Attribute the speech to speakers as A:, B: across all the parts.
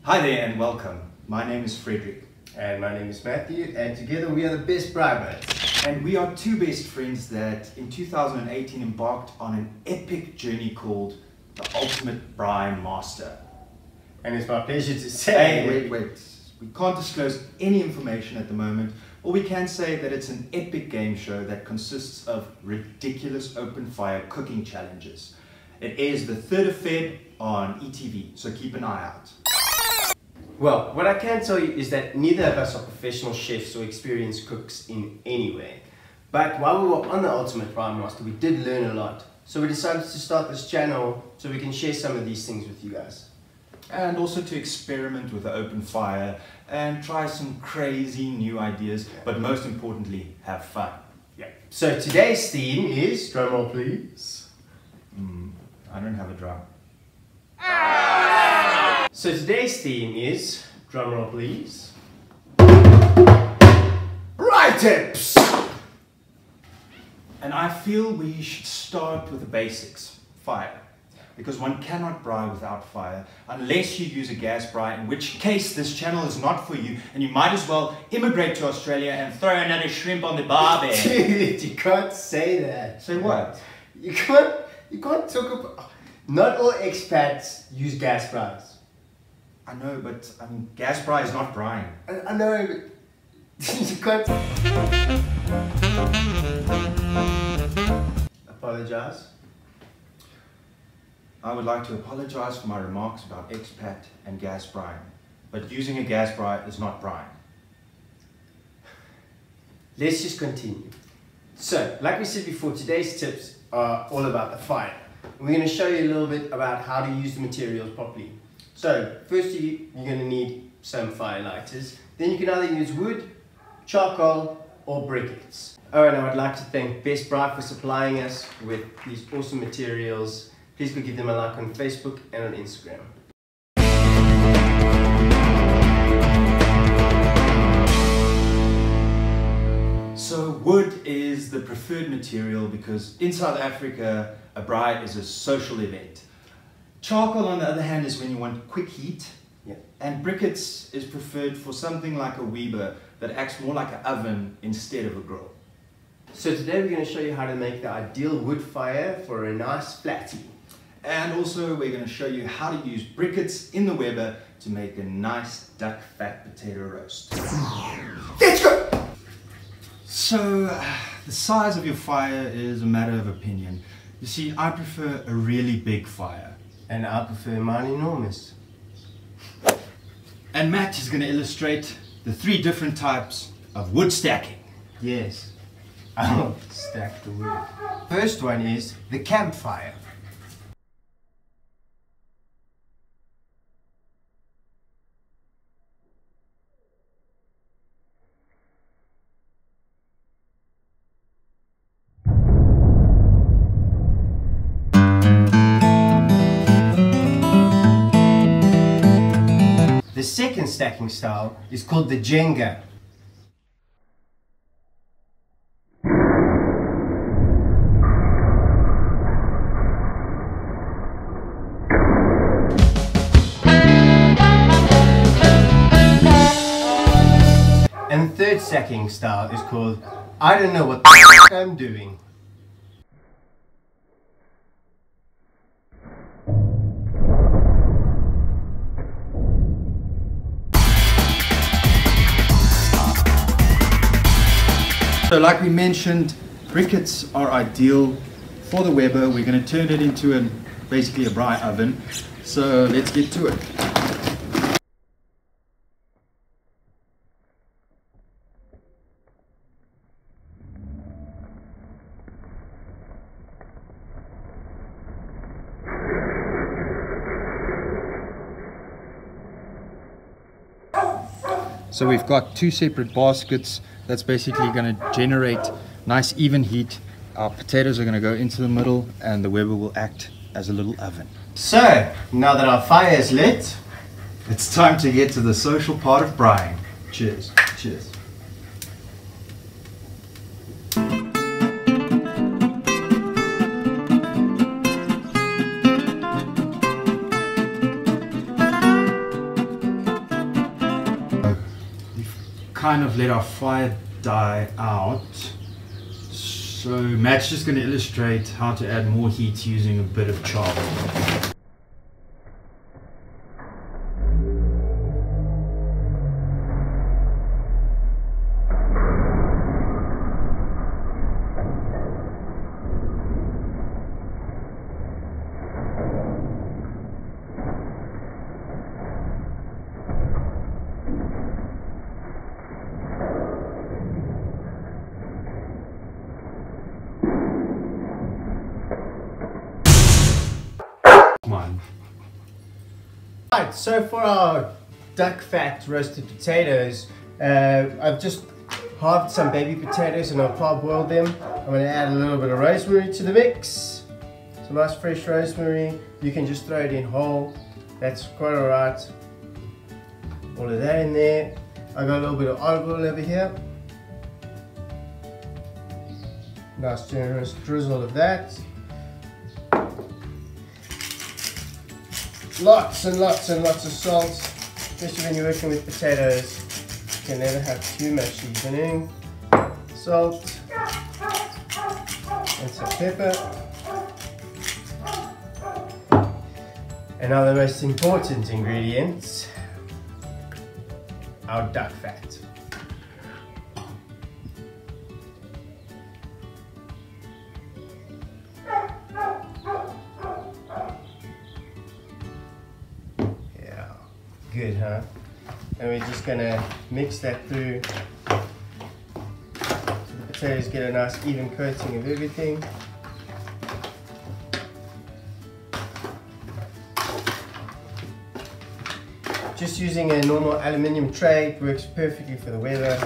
A: Hi there and welcome. My name is Frederick.
B: And my name is Matthew, and together we are the best Braai buds.
A: And we are two best friends that in 2018 embarked on an epic journey called the Ultimate Braai Master.
B: And it's my pleasure to say...
A: Hey, wait. We can't disclose any information at the moment. All we can say that it's an epic game show that consists of ridiculous open fire cooking challenges. It airs the 3rd of Feb on ETV, so keep an eye out.
B: Well, what I can tell you is that neither of us are professional chefs or experienced cooks in any way. But while we were on the Ultimate Braai Master, we did learn a lot. So we decided to start this channel so we can share some of these things with you guys.
A: And also to experiment with the open fire and try some crazy new ideas, but most importantly, have fun.
B: Yeah. So today's theme is, drumroll please.
A: I don't have a drum.
B: So today's theme is, drumroll please, Braai tips!
A: And I feel we should start with the basics, fire. Because one cannot braai without fire, unless you use a gas braai, in which case this channel is not for you, and you might as well immigrate to Australia and throw another shrimp on the barbie.
B: Dude, you can't say that.
A: Say what?
B: You can't talk about... Not all expats use gas braais.
A: I know, but I mean, gas braai is not braaiing.
B: I know, but you can't... Apologize.
A: I would like to apologize for my remarks about expat and gas braaiing, but using a gas braai is not braaiing.
B: Let's just continue. So, like we said before, today's tips are all about the fire. We're going to show you a little bit about how to use the materials properly. So, firstly, you're going to need some fire lighters. Then you can either use wood, charcoal, or briquettes. Oh, and I would like to thank Best Braai for supplying us with these awesome materials. Please go give them a like on Facebook and on Instagram.
A: So wood is the preferred material because in South Africa, a braai is a social event. Charcoal, on the other hand, is when you want quick heat.
B: Yeah. And
A: briquettes is preferred for something like a Weber that acts more like an oven instead of a grill.
B: So today we're going to show you how to make the ideal wood fire for a nice flatty.
A: And also we're going to show you how to use briquettes in the Weber to make a nice duck fat potato roast.
B: Let's go!
A: So the size of your fire is a matter of opinion. You see, I prefer a really big fire.
B: And I prefer mine enormous.
A: And Matt is going to illustrate the 3 different types of wood stacking.
B: Yes, I'll stack the wood. First one is the campfire. The second stacking style is called the Jenga. And the third stacking style is called I don't know what the I'm doing.
A: So like we mentioned, briquettes are ideal for the Weber. We're going to turn it into basically a braai oven. So let's get to it. So we've got 2 separate baskets. That's basically going to generate nice even heat. Our potatoes are going to go into the middle and the Weber will act as a little oven.
B: So, now that our fire is lit,
A: it's time to get to the social part of braaiing. Cheers. Cheers. kind of let our fire die out. So Matt's just going to illustrate how to add more heat using a bit of charcoal.
B: Right, so for our duck fat roasted potatoes, I've just halved some baby potatoes and I'll parboil them. I'm going to add a little bit of rosemary to the mix. Some nice fresh rosemary. You can just throw it in whole. That's quite alright. All of that in there. I got a little bit of olive oil over here. Nice generous drizzle of that. Lots and lots and lots of salt, especially when you're working with potatoes. You can never have too much seasoning. Salt and some pepper. And now the most important ingredient, our duck fat. Good, huh? And we're just gonna mix that through so the potatoes get a nice even coating of everything. Just using a normal aluminium tray, it works perfectly for the weather.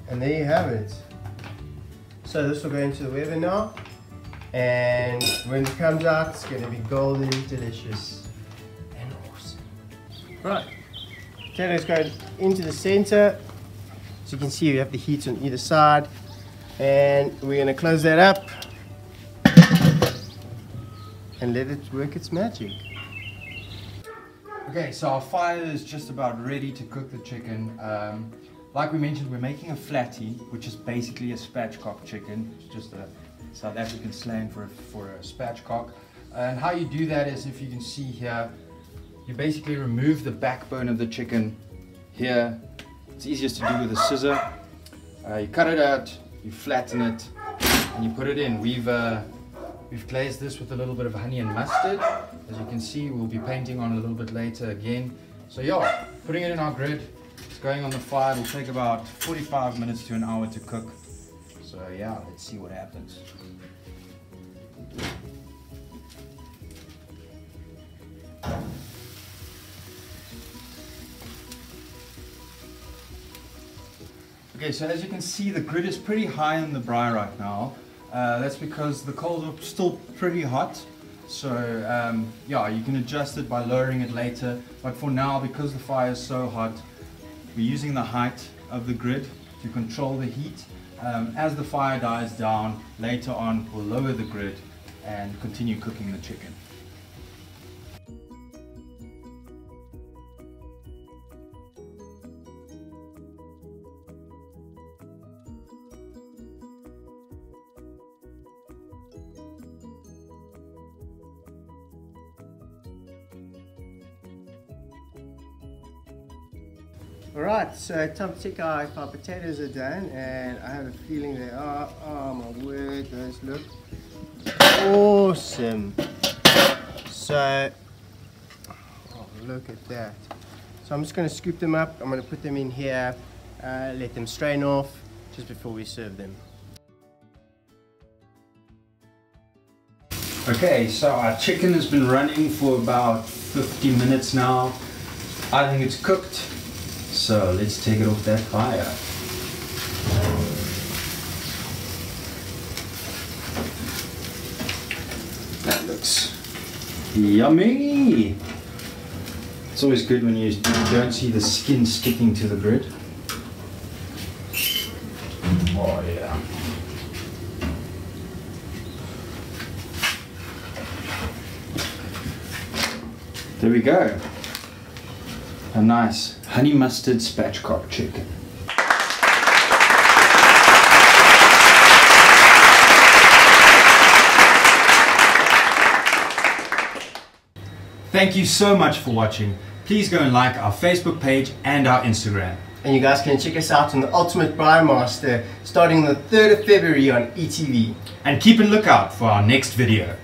B: And there you have it. So this will go into the weather now. And when it comes out, it's going to be golden, delicious, and awesome. Right, potatoes go into the center. As you can see, we have the heat on either side. And we're going to close that up and let it work its magic.
A: Okay, so our fire is just about ready to cook the chicken. Like we mentioned, we're making a flatty, which is basically a spatchcock chicken. It's just a South African slang for a spatchcock. And how you do that is, if you can see here, you basically remove the backbone of the chicken here. It's easiest to do with a scissor. You cut it out, you flatten it, and you put it in. We've glazed this with a little bit of honey and mustard. As you can see, we'll be painting on it a little bit later again. So yeah, putting it in our grid, it's going on the fire. It'll take about 45 minutes to an hour to cook. So yeah, let's see what happens. Okay, so as you can see, the grid is pretty high in the braai right now. That's because the coals are still pretty hot. So yeah, you can adjust it by lowering it later. But for now, because the fire is so hot, we're using the height of the grid to control the heat. As the fire dies down, later on we'll lower the grid and continue cooking the chicken.
B: Alright, so time to check out if our potatoes are done, and I have a feeling they are. Oh my word, those look awesome. So, oh, look at that. So I'm just going to scoop them up, I'm going to put them in here, let them strain off just before we serve them.
A: Okay, so our chicken has been running for about 50 minutes now. I think it's cooked. So let's take it off that fire. That looks yummy. It's always good when you don't see the skin sticking to the grid. Oh yeah. There we go. a nice honey mustard spatchcock chicken. Thank you so much for watching. Please go and like our Facebook page and our Instagram.
B: And you guys can check us out on the Ultimate Braai Master starting the 3rd of February on ETV.
A: And keep a lookout for our next video.